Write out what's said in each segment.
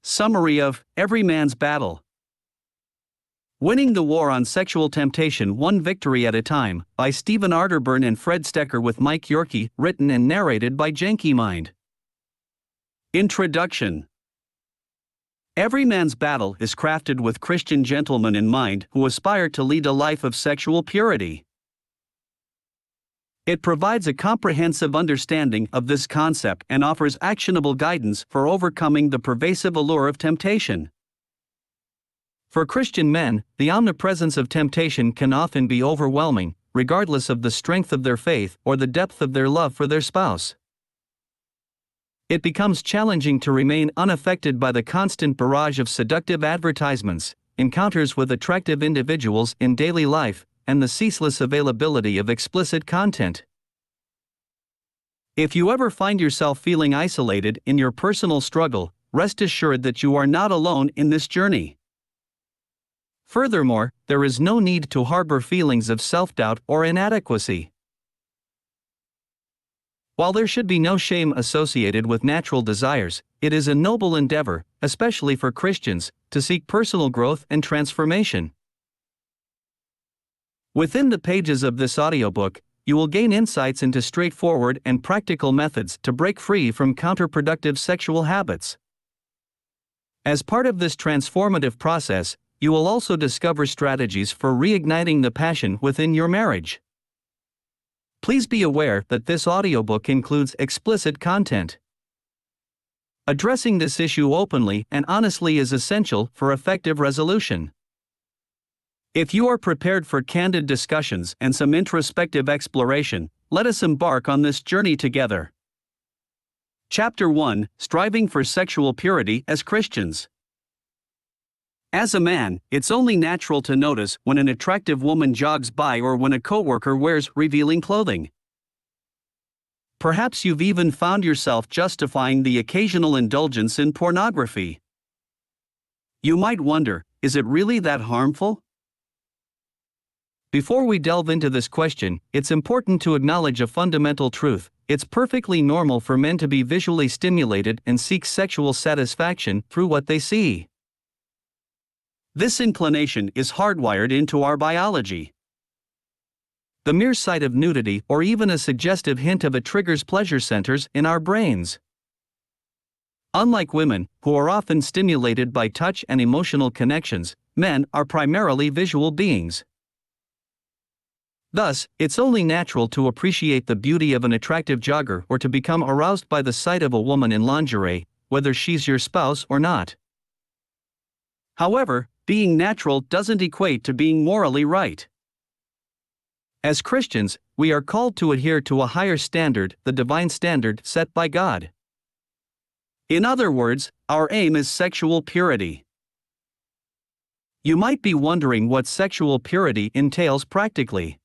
Summary of Every Man's Battle. Winning the War on Sexual Temptation One Victory at a Time, by Stephen Arterburn and Fred Stoeker with Mike Yorkey, written and narrated by Janky Mind. Introduction. Every man's battle is crafted with Christian gentlemen in mind who aspire to lead a life of sexual purity. It provides a comprehensive understanding of this concept and offers actionable guidance for overcoming the pervasive allure of temptation. For Christian men, the omnipresence of temptation can often be overwhelming, regardless of the strength of their faith or the depth of their love for their spouse. It becomes challenging to remain unaffected by the constant barrage of seductive advertisements, encounters with attractive individuals in daily life, and the ceaseless availability of explicit content. If you ever find yourself feeling isolated in your personal struggle, rest assured that you are not alone in this journey. Furthermore, there is no need to harbor feelings of self-doubt or inadequacy. While there should be no shame associated with natural desires, it is a noble endeavor, especially for Christians, to seek personal growth and transformation. Within the pages of this audiobook, you will gain insights into straightforward and practical methods to break free from counterproductive sexual habits. As part of this transformative process, you will also discover strategies for reigniting the passion within your marriage. Please be aware that this audiobook includes explicit content. Addressing this issue openly and honestly is essential for effective resolution. If you are prepared for candid discussions and some introspective exploration, let us embark on this journey together. Chapter 1: Striving for Sexual Purity as Christians. As a man, it's only natural to notice when an attractive woman jogs by or when a coworker wears revealing clothing. Perhaps you've even found yourself justifying the occasional indulgence in pornography. You might wonder, is it really that harmful? Before we delve into this question, it's important to acknowledge a fundamental truth. It's perfectly normal for men to be visually stimulated and seek sexual satisfaction through what they see. This inclination is hardwired into our biology. The mere sight of nudity or even a suggestive hint of it triggers pleasure centers in our brains. Unlike women, who are often stimulated by touch and emotional connections, men are primarily visual beings. Thus, it's only natural to appreciate the beauty of an attractive jogger or to become aroused by the sight of a woman in lingerie, whether she's your spouse or not. However, being natural doesn't equate to being morally right. As Christians, we are called to adhere to a higher standard, the divine standard set by God. In other words, our aim is sexual purity. You might be wondering what sexual purity entails practically.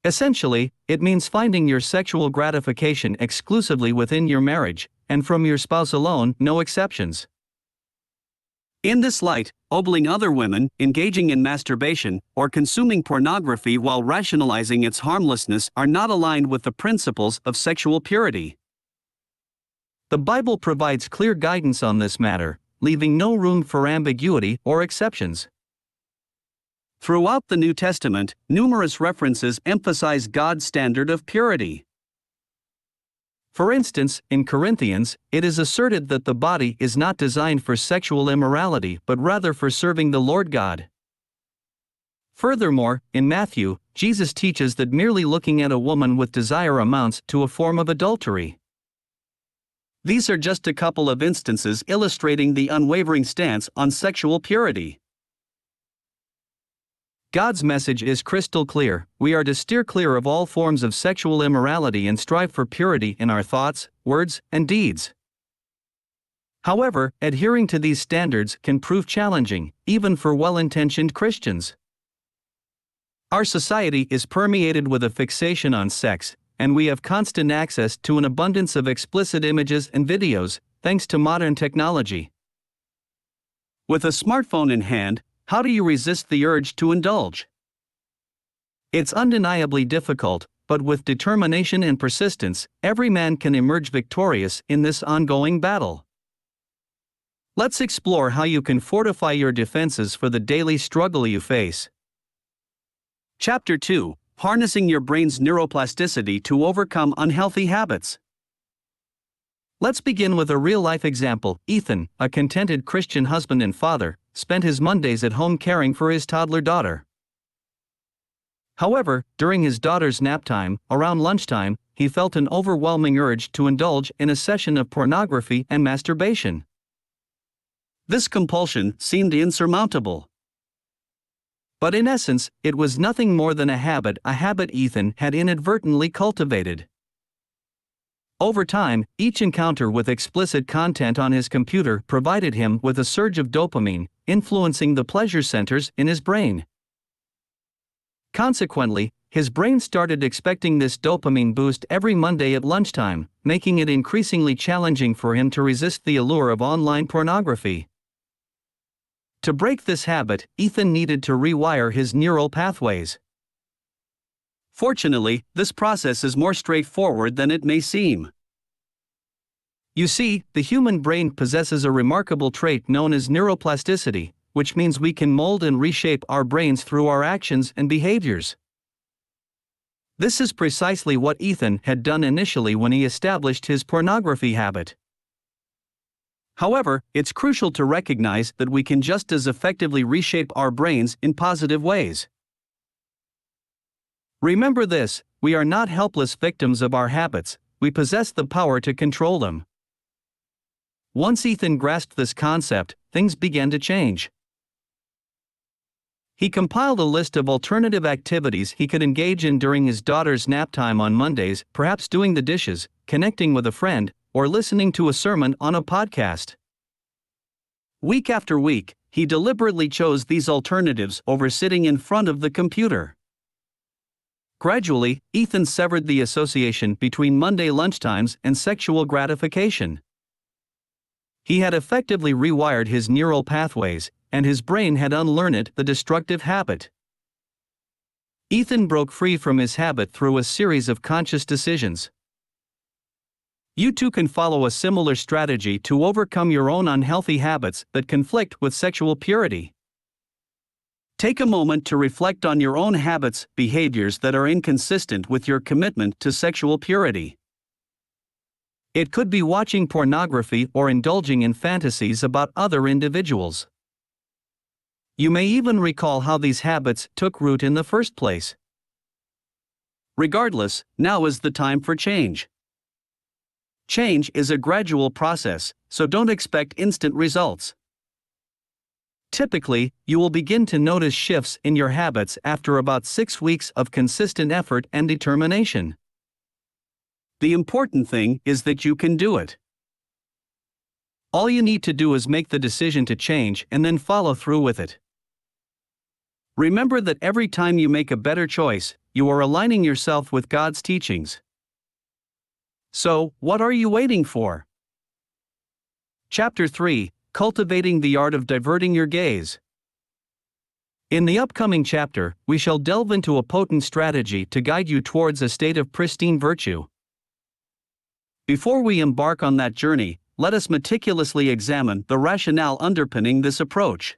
Essentially, it means finding your sexual gratification exclusively within your marriage, and from your spouse alone, no exceptions. In this light, ogling other women, engaging in masturbation, or consuming pornography while rationalizing its harmlessness are not aligned with the principles of sexual purity. The Bible provides clear guidance on this matter, leaving no room for ambiguity or exceptions. Throughout the New Testament, numerous references emphasize God's standard of purity. For instance, in Corinthians, it is asserted that the body is not designed for sexual immorality but rather for serving the Lord God. Furthermore, in Matthew, Jesus teaches that merely looking at a woman with desire amounts to a form of adultery. These are just a couple of instances illustrating the unwavering stance on sexual purity. God's message is crystal clear: we are to steer clear of all forms of sexual immorality and strive for purity in our thoughts, words, and deeds. However, adhering to these standards can prove challenging, even for well-intentioned Christians. Our society is permeated with a fixation on sex, and we have constant access to an abundance of explicit images and videos, thanks to modern technology. With a smartphone in hand, how do you resist the urge to indulge? It's undeniably difficult, but with determination and persistence, every man can emerge victorious in this ongoing battle. Let's explore how you can fortify your defenses for the daily struggle you face. Chapter 2: Harnessing your brain's neuroplasticity to overcome unhealthy habits. Let's begin with a real-life example. Ethan, a contented Christian husband and father, spent his Mondays at home caring for his toddler daughter. However, during his daughter's nap time, around lunchtime, he felt an overwhelming urge to indulge in a session of pornography and masturbation. This compulsion seemed insurmountable. But in essence, it was nothing more than a habit Ethan had inadvertently cultivated. Over time, each encounter with explicit content on his computer provided him with a surge of dopamine, influencing the pleasure centers in his brain. Consequently, his brain started expecting this dopamine boost every Monday at lunchtime, making it increasingly challenging for him to resist the allure of online pornography. To break this habit, Ethan needed to rewire his neural pathways. Fortunately, this process is more straightforward than it may seem. You see, the human brain possesses a remarkable trait known as neuroplasticity, which means we can mold and reshape our brains through our actions and behaviors. This is precisely what Ethan had done initially when he established his pornography habit. However, it's crucial to recognize that we can just as effectively reshape our brains in positive ways. Remember this: we are not helpless victims of our habits, we possess the power to control them. Once Ethan grasped this concept, things began to change. He compiled a list of alternative activities he could engage in during his daughter's nap time on Mondays, perhaps doing the dishes, connecting with a friend, or listening to a sermon on a podcast. Week after week, he deliberately chose these alternatives over sitting in front of the computer. Gradually, Ethan severed the association between Monday lunchtimes and sexual gratification. He had effectively rewired his neural pathways, and his brain had unlearned the destructive habit. Ethan broke free from his habit through a series of conscious decisions. You too can follow a similar strategy to overcome your own unhealthy habits that conflict with sexual purity. Take a moment to reflect on your own habits, behaviors that are inconsistent with your commitment to sexual purity. It could be watching pornography or indulging in fantasies about other individuals. You may even recall how these habits took root in the first place. Regardless, now is the time for change. Change is a gradual process, so don't expect instant results. Typically, you will begin to notice shifts in your habits after about 6 weeks of consistent effort and determination. The important thing is that you can do it. All you need to do is make the decision to change and then follow through with it. Remember that every time you make a better choice, you are aligning yourself with God's teachings. So, what are you waiting for? Chapter 3: Cultivating the Art of Diverting Your Gaze. In the upcoming chapter, we shall delve into a potent strategy to guide you towards a state of pristine virtue. Before we embark on that journey, let us meticulously examine the rationale underpinning this approach.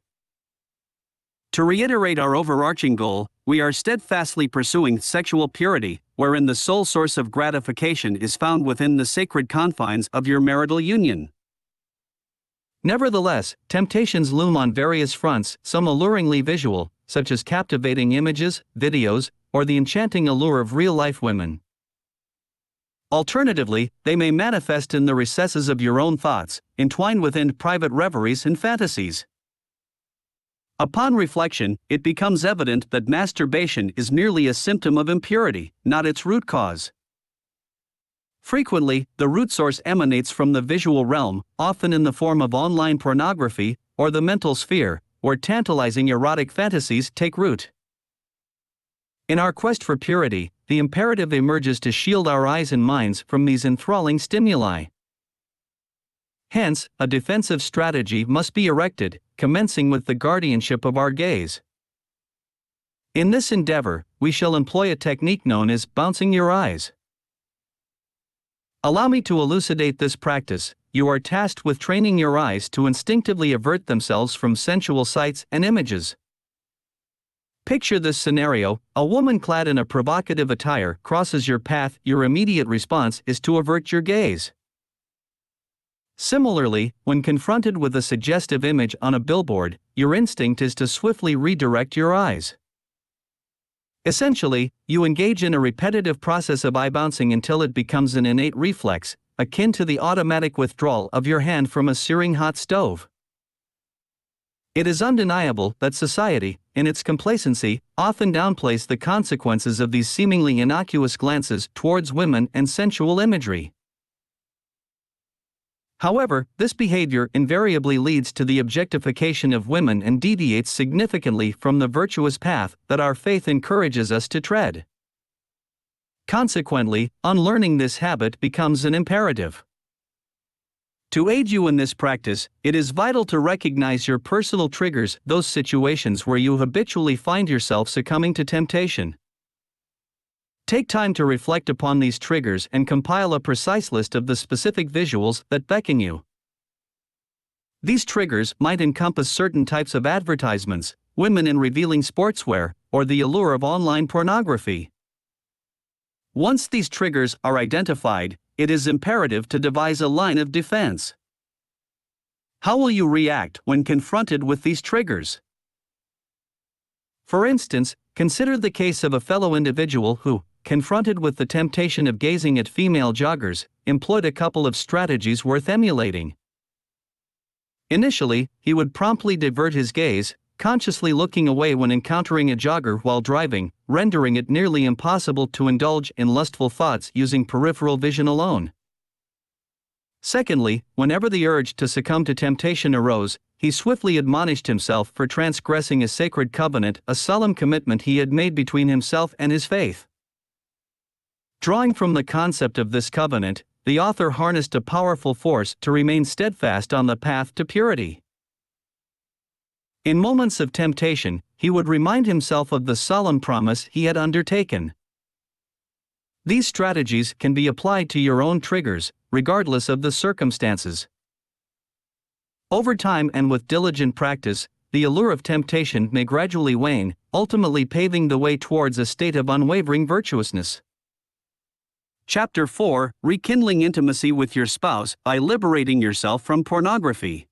To reiterate our overarching goal, we are steadfastly pursuing sexual purity, wherein the sole source of gratification is found within the sacred confines of your marital union. Nevertheless, temptations loom on various fronts, some alluringly visual, such as captivating images, videos, or the enchanting allure of real-life women. Alternatively, they may manifest in the recesses of your own thoughts, entwined within private reveries and fantasies. Upon reflection, it becomes evident that masturbation is merely a symptom of impurity, not its root cause. Frequently, the root source emanates from the visual realm, often in the form of online pornography, or the mental sphere, where tantalizing erotic fantasies take root. In our quest for purity, the imperative emerges to shield our eyes and minds from these enthralling stimuli. Hence, a defensive strategy must be erected, commencing with the guardianship of our gaze. In this endeavor, we shall employ a technique known as bouncing your eyes. Allow me to elucidate this practice. You are tasked with training your eyes to instinctively avert themselves from sensual sights and images. Picture this scenario: a woman clad in a provocative attire crosses your path. Your immediate response is to avert your gaze. Similarly, when confronted with a suggestive image on a billboard, your instinct is to swiftly redirect your eyes. Essentially, you engage in a repetitive process of eye bouncing until it becomes an innate reflex, akin to the automatic withdrawal of your hand from a searing hot stove. It is undeniable that society, in its complacency, often downplays the consequences of these seemingly innocuous glances towards women and sensual imagery. However, this behavior invariably leads to the objectification of women and deviates significantly from the virtuous path that our faith encourages us to tread. Consequently, unlearning this habit becomes an imperative. To aid you in this practice, it is vital to recognize your personal triggers, those situations where you habitually find yourself succumbing to temptation. Take time to reflect upon these triggers and compile a precise list of the specific visuals that beckon you. These triggers might encompass certain types of advertisements, women in revealing sportswear, or the allure of online pornography. Once these triggers are identified, it is imperative to devise a line of defense. How will you react when confronted with these triggers? For instance, consider the case of a fellow individual who, confronted with the temptation of gazing at female joggers, employed a couple of strategies worth emulating. Initially, he would promptly divert his gaze, consciously looking away when encountering a jogger while driving, rendering it nearly impossible to indulge in lustful thoughts using peripheral vision alone. Secondly, whenever the urge to succumb to temptation arose, he swiftly admonished himself for transgressing a sacred covenant, a solemn commitment he had made between himself and his faith. Drawing from the concept of this covenant, the author harnessed a powerful force to remain steadfast on the path to purity. In moments of temptation, he would remind himself of the solemn promise he had undertaken. These strategies can be applied to your own triggers, regardless of the circumstances. Over time and with diligent practice, the allure of temptation may gradually wane, ultimately paving the way towards a state of unwavering virtuousness. Chapter 4: Rekindling Intimacy with Your Spouse by Liberating Yourself from Pornography.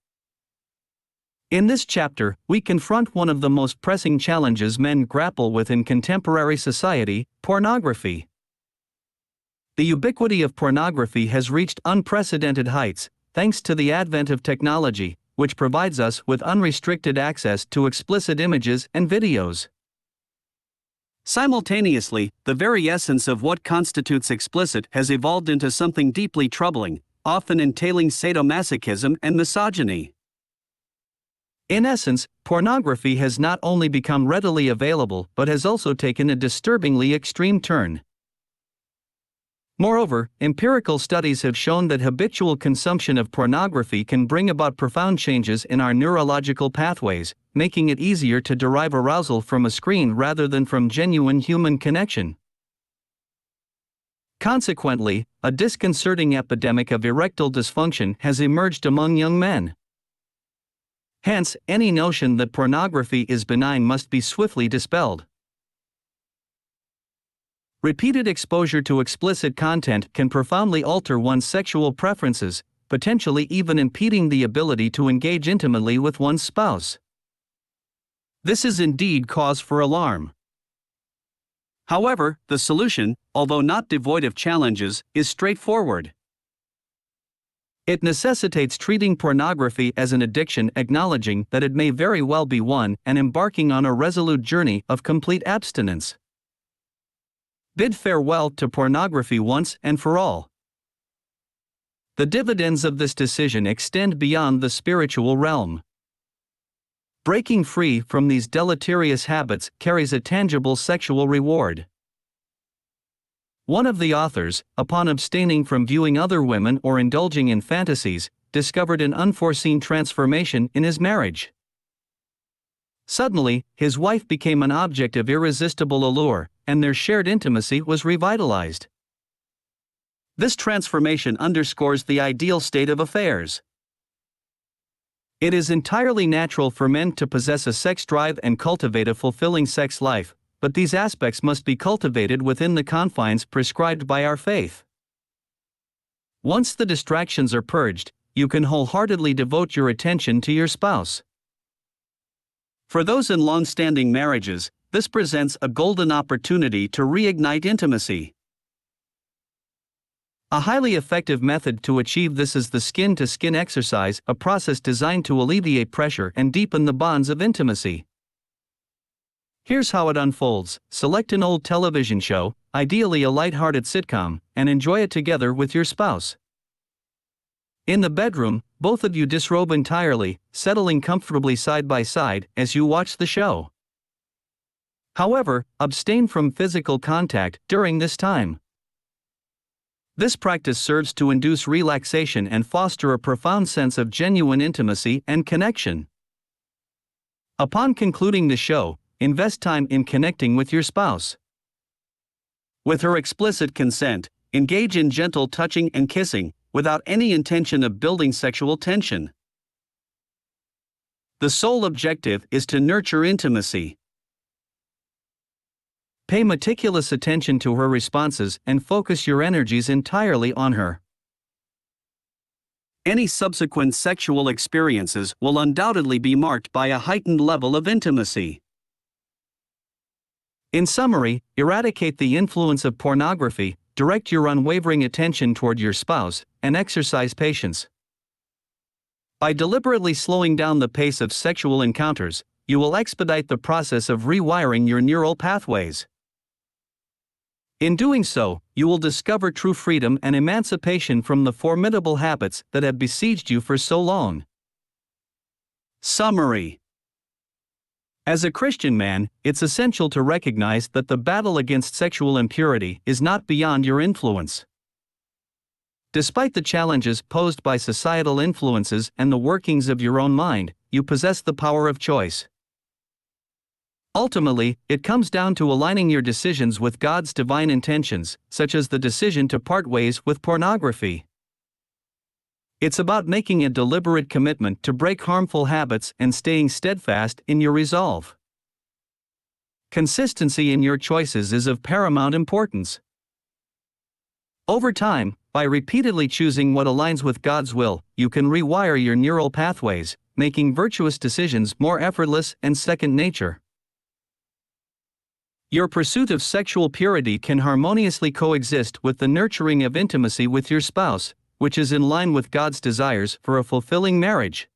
In this chapter, we confront one of the most pressing challenges men grapple with in contemporary society: pornography. The ubiquity of pornography has reached unprecedented heights, thanks to the advent of technology, which provides us with unrestricted access to explicit images and videos. Simultaneously, the very essence of what constitutes explicit has evolved into something deeply troubling, often entailing sadomasochism and misogyny. In essence, pornography has not only become readily available but has also taken a disturbingly extreme turn. Moreover, empirical studies have shown that habitual consumption of pornography can bring about profound changes in our neurological pathways, making it easier to derive arousal from a screen rather than from genuine human connection. Consequently, a disconcerting epidemic of erectile dysfunction has emerged among young men. Hence, any notion that pornography is benign must be swiftly dispelled. Repeated exposure to explicit content can profoundly alter one's sexual preferences, potentially even impeding the ability to engage intimately with one's spouse. This is indeed cause for alarm. However, the solution, although not devoid of challenges, is straightforward. It necessitates treating pornography as an addiction, acknowledging that it may very well be one, and embarking on a resolute journey of complete abstinence. Bid farewell to pornography once and for all. The dividends of this decision extend beyond the spiritual realm. Breaking free from these deleterious habits carries a tangible sexual reward. One of the authors, upon abstaining from viewing other women or indulging in fantasies, discovered an unforeseen transformation in his marriage. Suddenly, his wife became an object of irresistible allure, and their shared intimacy was revitalized. This transformation underscores the ideal state of affairs. It is entirely natural for men to possess a sex drive and cultivate a fulfilling sex life, but these aspects must be cultivated within the confines prescribed by our faith. Once the distractions are purged, you can wholeheartedly devote your attention to your spouse. For those in long-standing marriages, this presents a golden opportunity to reignite intimacy. A highly effective method to achieve this is the skin-to-skin exercise, a process designed to alleviate pressure and deepen the bonds of intimacy. Here's how it unfolds. Select an old television show, ideally a light-hearted sitcom, and enjoy it together with your spouse. In the bedroom, both of you disrobe entirely, settling comfortably side by side as you watch the show. However, abstain from physical contact during this time. This practice serves to induce relaxation and foster a profound sense of genuine intimacy and connection. Upon concluding the show, invest time in connecting with your spouse. With her explicit consent, engage in gentle touching and kissing, without any intention of building sexual tension. The sole objective is to nurture intimacy. Pay meticulous attention to her responses and focus your energies entirely on her. Any subsequent sexual experiences will undoubtedly be marked by a heightened level of intimacy. In summary, eradicate the influence of pornography, direct your unwavering attention toward your spouse, and exercise patience. By deliberately slowing down the pace of sexual encounters, you will expedite the process of rewiring your neural pathways. In doing so, you will discover true freedom and emancipation from the formidable habits that have besieged you for so long. Summary. As a Christian man, it's essential to recognize that the battle against sexual impurity is not beyond your influence. Despite the challenges posed by societal influences and the workings of your own mind, you possess the power of choice. Ultimately, it comes down to aligning your decisions with God's divine intentions, such as the decision to part ways with pornography. It's about making a deliberate commitment to break harmful habits and staying steadfast in your resolve. Consistency in your choices is of paramount importance. Over time, by repeatedly choosing what aligns with God's will, you can rewire your neural pathways, making virtuous decisions more effortless and second nature. Your pursuit of sexual purity can harmoniously coexist with the nurturing of intimacy with your spouse, which is in line with God's desires for a fulfilling marriage.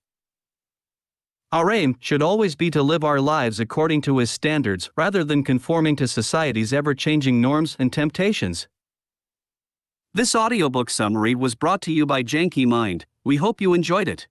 Our aim should always be to live our lives according to His standards rather than conforming to society's ever-changing norms and temptations. This audiobook summary was brought to you by Janky Mind. We hope you enjoyed it.